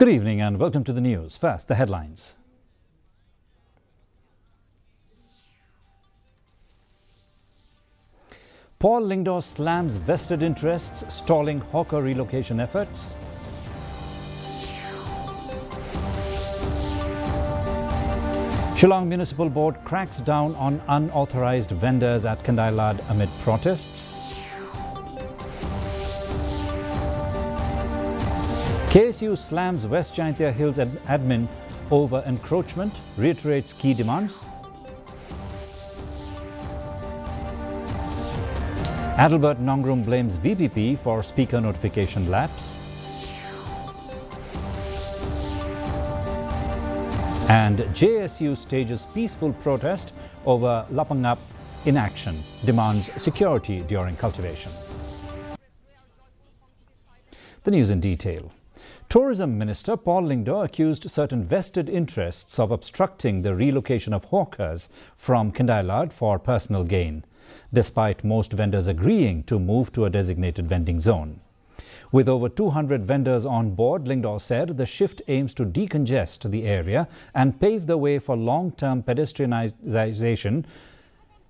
Good evening and welcome to the news. First, the headlines. Paul Lyngdoh slams vested interests, stalling hawker relocation efforts. Shillong Municipal Board cracks down on unauthorized vendors at Kandailad amid protests. KSU slams West Jaintia Hills admin over encroachment, reiterates key demands. Adalbert Nongrum blames VPP for speaker notification lapse. And JSU stages peaceful protest over Lapangap inaction, demands security during cultivation. The news in detail. Tourism Minister Paul Lyngdoh accused certain vested interests of obstructing the relocation of hawkers from Kandailad for personal gain, despite most vendors agreeing to move to a designated vending zone. With over 200 vendors on board, Lyngdoh said the shift aims to decongest the area and pave the way for long-term pedestrianization,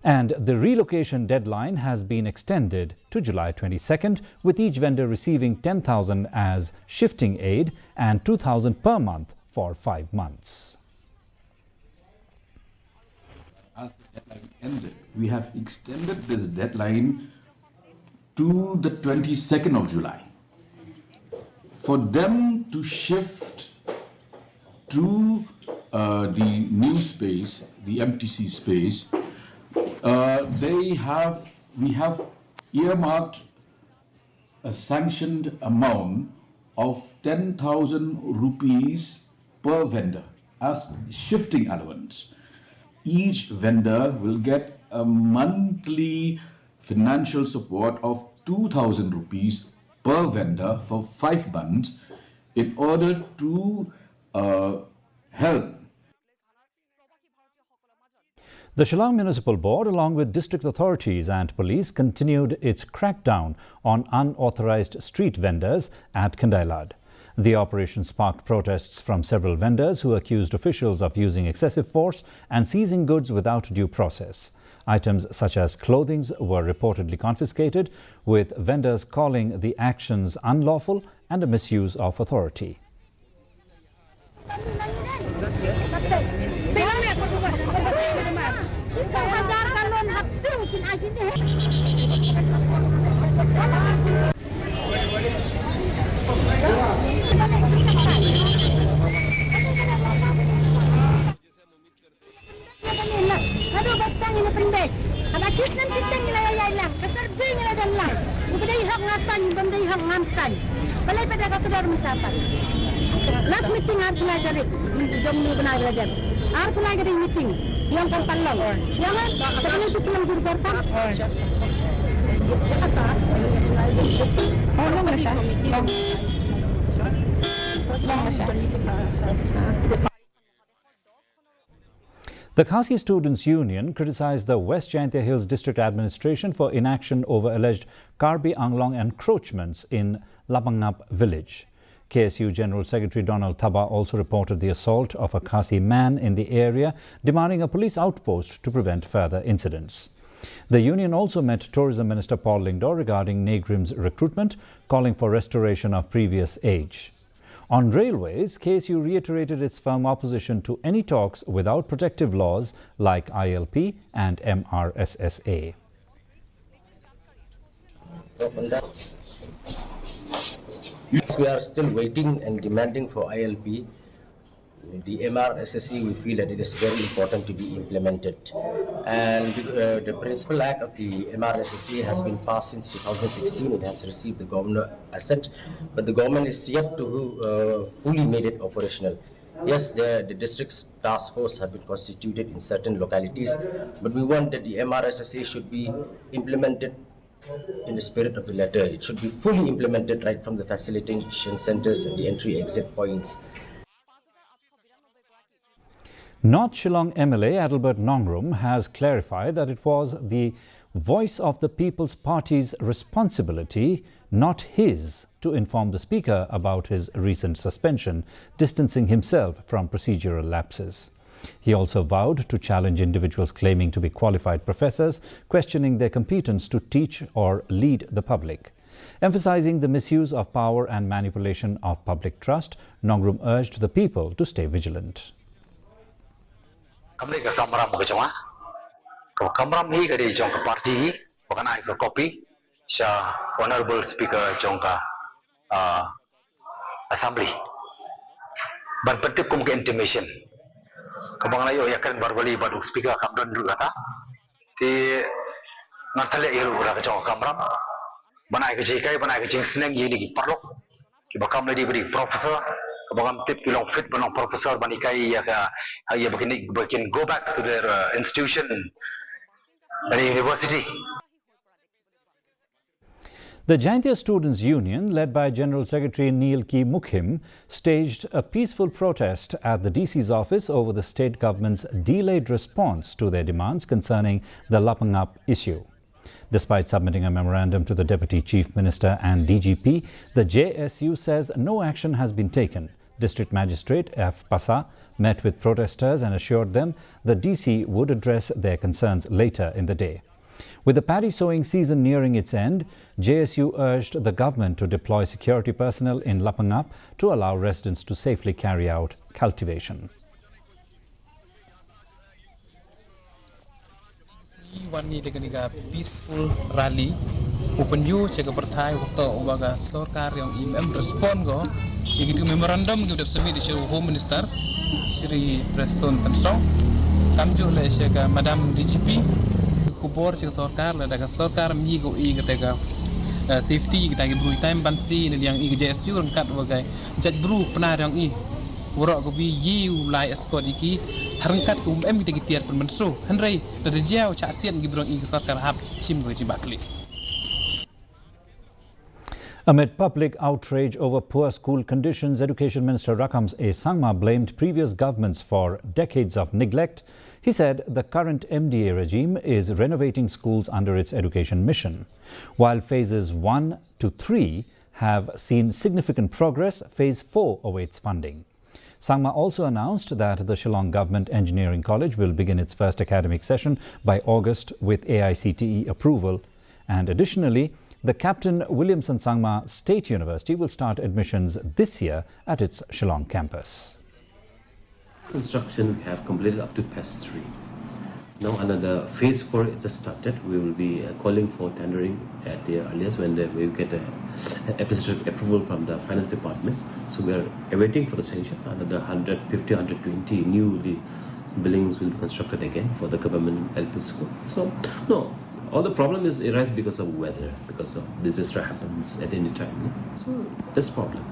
and the relocation deadline has been extended to July 22nd, with each vendor receiving 10,000 as shifting aid and 2,000 per month for 5 months. As the deadline ended, we have extended this deadline to the 22nd of July. For them to shift to the new space, the MTC space, we have earmarked a sanctioned amount of 10,000 rupees per vendor as shifting allowance. Each vendor will get a monthly financial support of 2,000 rupees per vendor for 5 months in order to help. The Shillong Municipal Board, along with district authorities and police, continued its crackdown on unauthorized street vendors at Kandailad. The operation sparked protests from several vendors who accused officials of using excessive force and seizing goods without due process. Items such as clothing were reportedly confiscated, with vendors calling the actions unlawful and a misuse of authority. Last meeting harus ngajarin, jom ni benar belajar. Harus ngajarin meeting, yang pantang. Jangan, sebelum itu pulang guru bertam. Oh, long siya. Long siya. The Khasi Students' Union criticized the West Jaintia Hills District Administration for inaction over alleged Karbi Anglong encroachments in Lapangap village. KSU General Secretary Donald Thaba also reported the assault of a Khasi man in the area, demanding a police outpost to prevent further incidents. The union also met Tourism Minister Paul Lyngdoh regarding NEGRIM's recruitment, calling for restoration of previous age. On railways, KSU reiterated its firm opposition to any talks without protective laws like ILP and MRSSA. Yes, we are still waiting and demanding for ILP. The MRSSE, we feel that it is very important to be implemented. And the principal act of the MRSSE has been passed since 2016. It has received the government assent, but the government is yet to fully made it operational. Yes, the district's task force have been constituted in certain localities, but we want that the MRSSA should be implemented in the spirit of the letter. It should be fully implemented right from the facilitation centers and the entry-exit points. North Shillong MLA Adalbert Nongrum has clarified that it was the Voice of the People's Party's responsibility not his to inform the Speaker about his recent suspension, distancing himself from procedural lapses. He also vowed to challenge individuals claiming to be qualified professors, questioning their competence to teach or lead the public. Emphasizing the misuse of power and manipulation of public trust, Nongrum urged the people to stay vigilant. Honorable Speaker Jongka Assembly. Ban penting kum ke intimation. Kabang layo yakan barbali badu Speaker kamdan dulu kata. Ti ngasale iru ura ke jong kamram. Banai ke jikai banai ke jing seneng yini parlok. Ki bakam lagi beri professor. Kabang tip kilong fit banong professor banikai ya ka ya bakin go back to their institution dari university. The Jaintia Students' Union, led by General Secretary Neil Ki Mukhim, staged a peaceful protest at the DC's office over the state government's delayed response to their demands concerning the Lapangap issue. Despite submitting a memorandum to the Deputy Chief Minister and DGP, the JSU says no action has been taken. District Magistrate F. Pasa met with protesters and assured them the DC would address their concerns later in the day. With the paddy sowing season nearing its end, JSU urged the government to deploy security personnel in Lapangap to allow residents to safely carry out cultivation. One need a peaceful rally. Open you check a partai waktu ubaga sorkar yang IMM respond go. Igitu memorandum kita submit di Home Minister Sri Preston Tensong. Kamju le check Madam DGP. Kubor check sorkar le daga sorkar migo igatega safety kita beri time bansi yang JSU rangkat wagai jad bru pernah yang Wara ko bi yiu lai escort iki harangkat ko kita gitiar pun menso hanrai dari jauh cak sian gibrong sarkar hab chim go jibakli. Amid public outrage over poor school conditions, Education Minister Rakam Sangma blamed previous governments for decades of neglect. He said the current MDA regime is renovating schools under its education mission. While phases 1 to 3 have seen significant progress, phase 4 awaits funding. Sangma also announced that the Shillong Government Engineering College will begin its first academic session by August with AICTE approval. And additionally, the Captain Williamson Sangma State University will start admissions this year at its Shillong campus. Construction we have completed up to phase 3. Now another phase 4 it just started. We will be calling for tendering at the earliest when we will get an administrative approval from the finance department. So we are awaiting for the sanction. Another 150, 120 new buildings will be constructed again for the government LP school. So no, all the problem is arise because of weather, because of disaster happens at any time. So that's the problem.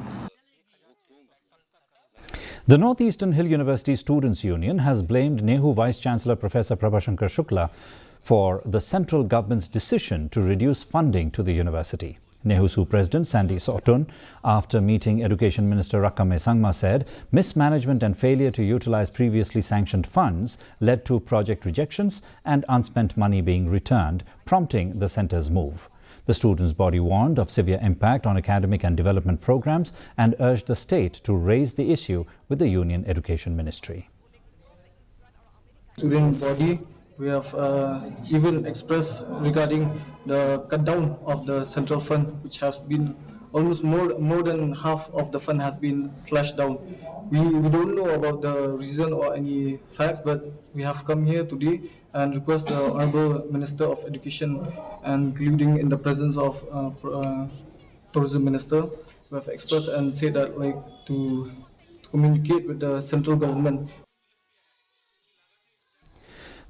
The Northeastern Hill University Students' Union has blamed NEHU Vice-Chancellor Professor Prabhashankar Shukla for the central government's decision to reduce funding to the university. NEHU President Sandy Sotun, after meeting Education Minister Rakam Sangma, said mismanagement and failure to utilize previously sanctioned funds led to project rejections and unspent money being returned, prompting the centre's move. The students' body warned of severe impact on academic and development programs and urged the state to raise the issue with the Union Education Ministry. Student body, we have even expressed regarding the cut down of the central fund, which has been almost more than half of the fund has been slashed down. We don't know about the reason or any facts, but we have come here today and request the Honorable Minister of Education, including in the presence of Tourism Minister, we have expressed and said that to communicate with the central government.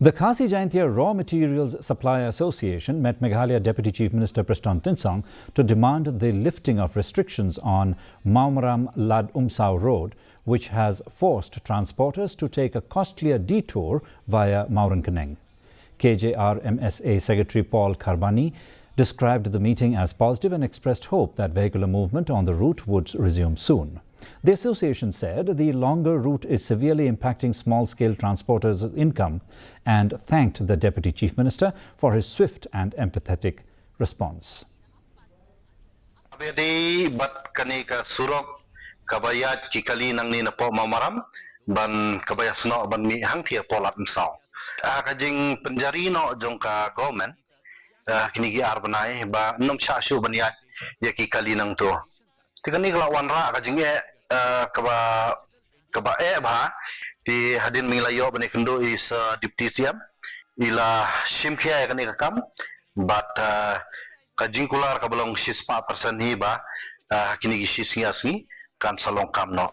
The Khasi Jaintia Raw Materials Supplier Association met Meghalaya Deputy Chief Minister Preston Tinsong to demand the lifting of restrictions on Maumaram Lad Umsau Road, which has forced transporters to take a costlier detour via Maurankaneng. KJRMSA Secretary Paul Kharbani described the meeting as positive and expressed hope that vehicular movement on the route would resume soon. The association said the longer route is severely impacting small-scale transporters' income and thanked the Deputy Chief Minister for his swift and empathetic response. Bedi bat kani ka surok kabayat kikali nang ni na po mamaram ban kabayas no ban mi hang pia polat msaw. Kajing penjari no jong ka government kini gi arbanai ba nom sha shu ban ya kikali nang to. Tikani kala wanra kajing kaba ba di hadin Meghalaya ban kendo is deputy CM ila shimkhia kani kam but kajing kular kabalong 6% hi ba kini gi sisngi kan salong kam no.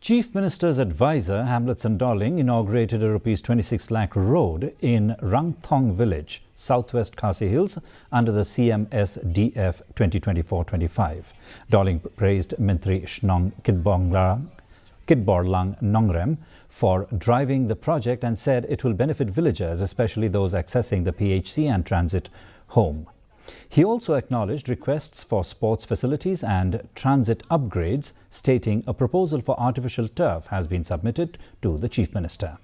Chief Minister's advisor Hamletson Darling inaugurated a Rs 26 lakh road in Rangthong village, southwest Khasi Hills, under the CMSDF 2024-25. Darling praised Mintri Shnong Kidborlang Nongrem for driving the project and said it will benefit villagers, especially those accessing the PHC and transit home. He also acknowledged requests for sports facilities and transit upgrades, stating a proposal for artificial turf has been submitted to the Chief Minister.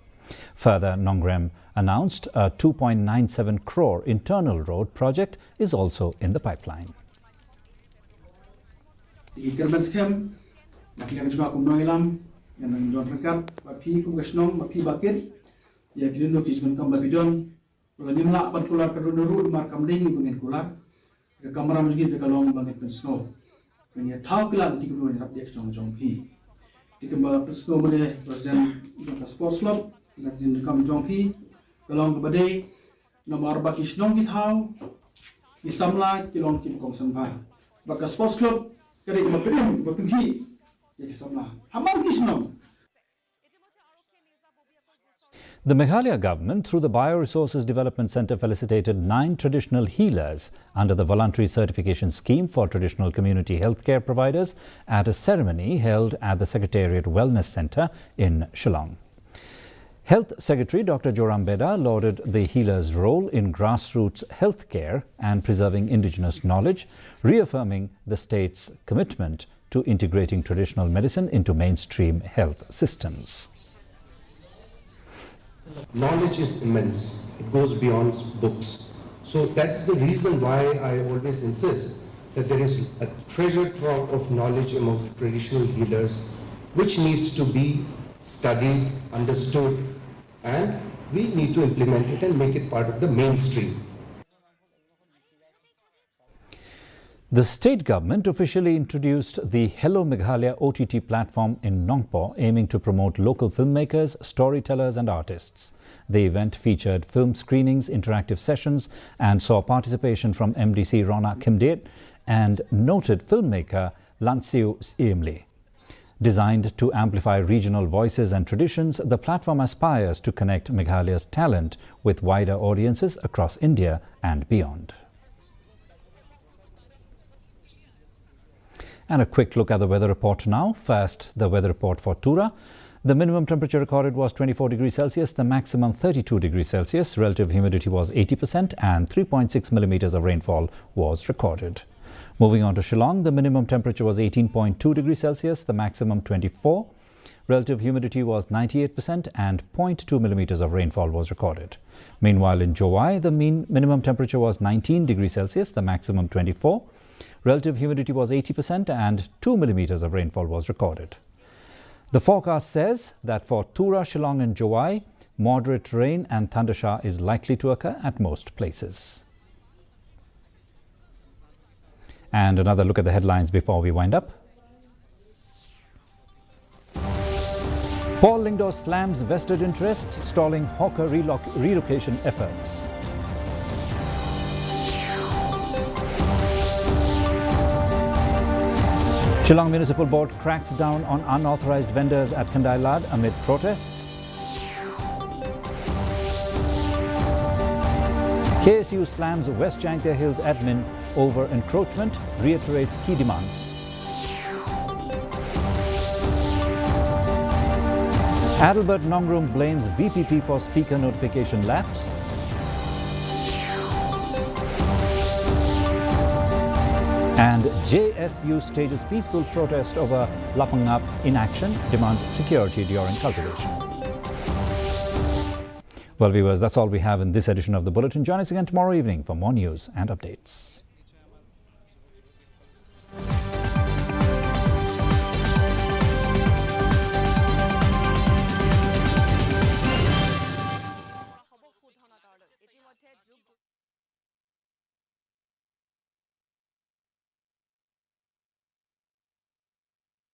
Further, Nongrem announced a 2.97 crore internal road project is also in the pipeline. Kamera mungkin dekalong banget pensno, punya tahu kelan tiga puluh yang rapi jong jong pi. Tiga puluh pensno boleh present untuk sports club, nanti dekam jong pi. Kalong kepada nomor baki snong kita tahu, disamla kilong tim kongsan bar. Baka sports club kerja berpindah berpindah, jadi samla. Hamam kisnong. The Meghalaya government, through the Bioresources Development Centre, felicitated 9 traditional healers under the voluntary certification scheme for traditional community healthcare providers at a ceremony held at the Secretariat Wellness Centre in Shillong. Health Secretary Dr. Joram Beda lauded the healers' role in grassroots healthcare and preserving indigenous knowledge, reaffirming the state's commitment to integrating traditional medicine into mainstream health systems. Knowledge is immense. It goes beyond books. So that's the reason why I always insist that there is a treasure trove of knowledge amongst the traditional healers which needs to be studied, understood, and we need to implement it and make it part of the mainstream. The state government officially introduced the Hello Meghalaya OTT platform in Nongpo, aiming to promote local filmmakers, storytellers and artists. The event featured film screenings, interactive sessions and saw participation from MDC Rona Kimdet and noted filmmaker Lansiu Siemli. Designed to amplify regional voices and traditions, the platform aspires to connect Meghalaya's talent with wider audiences across India and beyond. And a quick look at the weather report now. First, the weather report for Tura. The minimum temperature recorded was 24 degrees Celsius, the maximum 32 degrees Celsius. Relative humidity was 80% and 3.6 millimeters of rainfall was recorded. Moving on to Shillong, the minimum temperature was 18.2 degrees Celsius, the maximum 24. Relative humidity was 98% and 0.2 millimeters of rainfall was recorded. Meanwhile, in Jowai, the minimum temperature was 19 degrees Celsius, the maximum 24. Relative humidity was 80% and 2 millimeters of rainfall was recorded. The forecast says that for Tura, Shillong and Jowai, moderate rain and thundershower is likely to occur at most places. And another look at the headlines before we wind up. Paul Lyngdoh slams vested interests, stalling hawker relocation efforts. Shillong Municipal Board cracks down on unauthorized vendors at Kandailad amid protests. KSU slams West Jangtia Hills admin over encroachment, reiterates key demands. Adalbert Nongrum blames VPP for speaker notification lapse. And JSU stages peaceful protest over Lapangap inaction, demands security during cultivation. Well, viewers, that's all we have in this edition of the Bulletin. Join us again tomorrow evening for more news and updates. সাথে যোগ